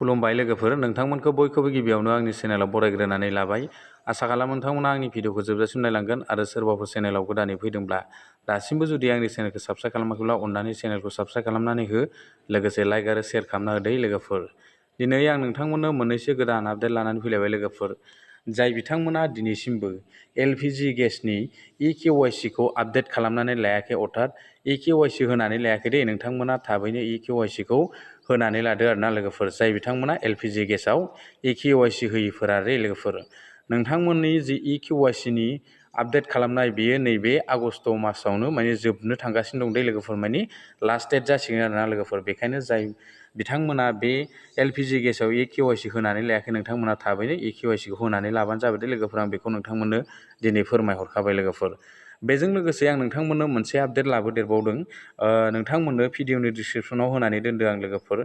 खुलुमबाय लोगोफोर, नोंथांमोनखौ बयखौबो गिबियावनो आंनि चेनेलाव बरायग्रोनानै लाबाय। आसा खालामो नोंथांमोना आंनि भिडिअखौ जोबजासिम नायलांगोन आरो सोरबाफोर चेनेलाव गोदानै फैदोंब्ला दासिमबो जुदि आंनि चेनेलखौ साबस्क्राइब खालामाखैब्ला अननानै चेनेलखौ साबस्क्राइब खालामनानै हो, लोगोसे लाइक आरो शेयार खालामना होदो लोगोफोर। दिनै आं नोंथांमोननो मोननैसो गोदान आपडेट लानानै फैलायबाय लोगोफोर। जाय बिथांमोना दिनैसिमबो एलपिजि गेसनि इकेवाइसि खौ आपडेट खालामनानै लायाखै, अर्थात इकेवाइसि होनानै लायाखै दे, नोंथांमोना थाबैनो इकेवाइसि खौ होनानै लादो आरोना लोगोफोर। जाय बिथांमोना एलपिजि गेसाव इकेवाइसि होयिफोरा रे लोगोफोर, नोंथांमोननि जि इकेवाइसि नि आपडेट खालामनाय बेयो नैबे आगस्ट मासावनो माने जोबनो थांगासिनो दं दे लोगोफोर, माने लास्ट डेट जासिगोन आरोना लोगोफोर। बेखायनो जाय बिथांमोना बे एलपिजि गेसाव इकेवाइसि होनानै लायाखै, नोंथांमोना थाबैनो इकेवाइसि खौ होनानै लाबानो जाबाय दे लोगोफोर। आं बेखौ नोंथांमोननो दिनै फोरमायहरखाबाय लोगोफोर। बेजों लोगोसे आं नोंथांमोननो मोनसे आपडेट लाबोदेरबावदों। भिडिअनि डिसक्रिपसनाव होनानै दोनदों आं लोगोफोर।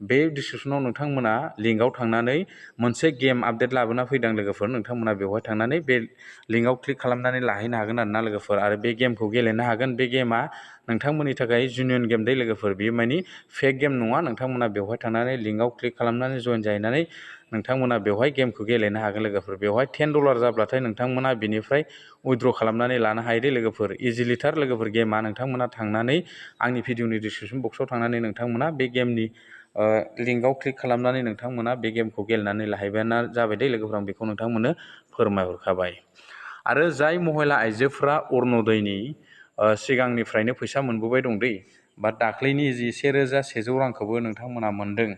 बे डिसक्रिपसनाव नोंथांमोना लिंकआव थांनानै मोनसे गेम आपडेट लाबोना फैदों लोगोफोर। नोंथांमोना बेवहाय थांनानै बे लिंकआव क्लिक खालामनानै लाहैनो हागोन आरोना लोगोफोर, आरो बे गेमखौ गेलेनो हागोन। बे गेमा नोंथांमोननि थाखाय जुनियन गेम दे लोगोफोर, बेयो मानि फेक गेम नङा। नोंथांमोना बेवहाय थांनानै लिंकआव क्लिक खालामनानै जइन जाहैनानै नोंथांमोना बेवहाय गेमखौ गेलेनो हागोन लोगोफोर। बेवहाय $10 जाब्लाथाय नोंथांमोना बेनिफ्राय उइथड्र खालामनानै लानो हायो दे लोगोफोर। इजिलिथार लोगोफोर गेमा। नोंथांमोना थांनानै आंनि भिडिअनि डिसक्रिपसन बक्सआव थांनानै नोंथांमोना बे गेमनि लिंकआव क्लिक खालामनानै नोंथांमोना बे गेमखौ गेलेनानै लाहैबानो जाबाय दे लोगोफोर। आं बेखौ नोंथांमोननो फोरमायहरखाबाय। आरो जाय महिला आइजोफ्रा अरुण'दयनि सिगांनिफ्रायनो फैसा मोनबोबाय दं दै, बा दाख्लैनि जि 1,100 रांखौबो नोंथांमोना मोनदों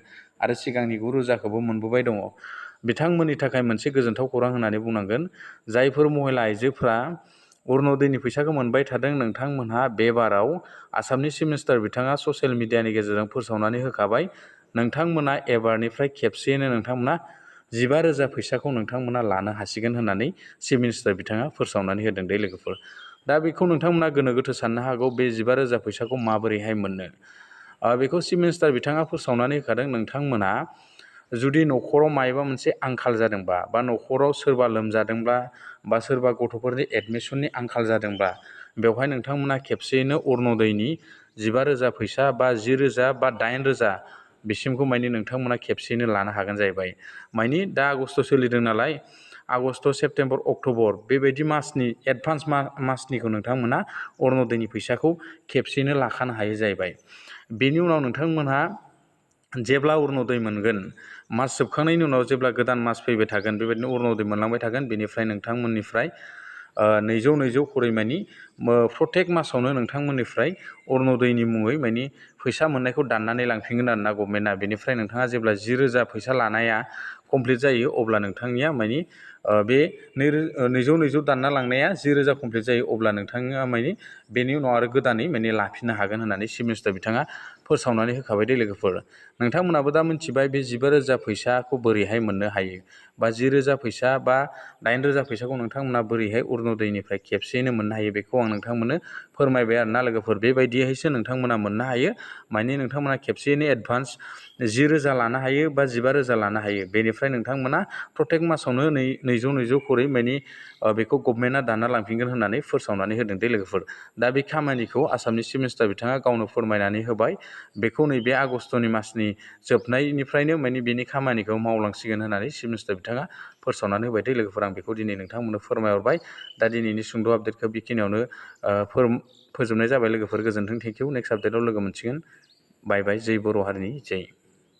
आरो सिगांनि 9,000खौबो मोनबोबाय दङ, बिथांमोननि थाखाय मोनसे गोजोनथाव खौरां होननानै बुंनांगोन। जायफोर महिला आइजोफ्रा अरुण'दयनि फैसाखौ मोनबाय थादों, नोंथांमोनहा बे बाराव आसामनि चिफ मिनिस्टार बिथाङा ससियेल मिडियानि गेजेरजों फोसावनानै होखाबाय। नोंथांमोना एबारनिफ्राय खेबसेयैनो नोंथांमोना 15,000 फैसाखौ नोंथांमोना लानो हासिगोन होननानै चिफ मिनिस्टार बिथाङा फोसावनानै होदों दे लोगोफोर। दा बेखौ नोंथांमोना गोनो गोथो साननो हागौ, बे 15,000 फैसाखौ माबोरैहाय मोननो। बेखौ चिफ मिनिस्टार बिथाङा फोसावनानै होखादों। नोंथांमोना जुदि न'खराव मायबा मोनसे आंखाल जादोंबा, बा न'खराव सोरबा लोमजादोंब्ला, बा सोरबा गथ'फोरनि एडमिसननि आंखाल जादोंबा, बेवहाय नोंथांमोना खेबसेयैनो अरुण'दयनि 15,000 फैसा बा 10,000 बा 8,000 बिसिमखौ मानि नोंथांमोना खेबसेयैनो लानो हागोन जाहैबाय। मानि दा आगस्ट सोलिदों नालाय, आगस्ट, सेप्तेम्बर, अक्ट'बर बेबायदि मासनि एडभान्स मासनिखौ नोंथांमोना अरुण'दयनि फैसाखौ खेबसेयैनो लाखानो हायो जाहैबाय। बेनि उनाव नोंथांमोनहा जेब्ला अरुण'दय मोनगोन, मास जोबखांनायनि उनाव जेब्ला गोदान मास फैबाय थागोन, बेबायदिनो अरुण'दय मोनलांबाय थागोन। बेनिफ्राय नोंथांमोननिफ्राय 200 खरै मानि प्रत्येक मासावनो नोंथांमोननिफ्राय अरुण'दयनि मुङै मानि फैसा मोननायखौ दाननानै लांफिनगोन आरोना गभर्नमेन्टआ। बेनिफ्राय नोंथाङा जेब्ला 10,000 फैसा लानाया कमप्लिट जायो, अब्ला नोंथांनिया मानि बे 200 दानना लांनाया 10,000 कमप्लिट जायो, अब्ला नोंथाङा मानि बेनि उनाव आरो गोदानै मानि लाफिननो हागोन होननानै चिफ मिनिस्टार बिथाङा फोसावनानै होखाबाय दे लोगोफोर। नोंथांमोनाबो दा मिथिबाय बे 15,000 फैसाखौ बोरैहाय मोननो हायो, बा 10,000 फैसा बा 8,000 फैसाखौ नोंथांमोना बोरैहाय अरुण'दयनिफ्राय खेबसेयैनो मोननो हायो, बेखौ आं नोंथांमोननो फोरमायबाय आरोना लोगोफोर। बेबायदियैसो नोंथांमोना मोननो हायो। मानि नोंथांमोना खेबसेयैनो एडभान्स 10,000 लानो हायो बा 15,000 लानो हायो। बेनिफ्राय नोंथांमोना प्रत्येक मासावनो 200 खरै मानि बेखौ गभर्नमेन्टआ दानना लांफिनगोन होननानै फोसावनानै होदों दे लोगोफोर। दा बे खामानिखौ आसामनि चिफ मिनिस्टार बिथाङा गावनो फोरमायनानै होबाय। बेखौ नैबे आगस्टनि मासनि जोबनायनिफ्रायनो मानि बेनि खामानिखौ मावलांसिगोन होननानै चिफ मिनिस्टार बिथाङा फोसावनानै होबाय दे लोगोफोर। आं बेखौ दिनै नोंथांमोननो फोरमायहरबाय। दा दिनैनि सुंद' आपडेटखौ बेखिनियावनो फोजोबनाय जाबाय लोगोफोर। गोजोन्थों, थेंकिउ। नेक्स्ट आपडेटआव लोगो मोनसिगोन। बाय बाय। जै बर' हारिनि जै।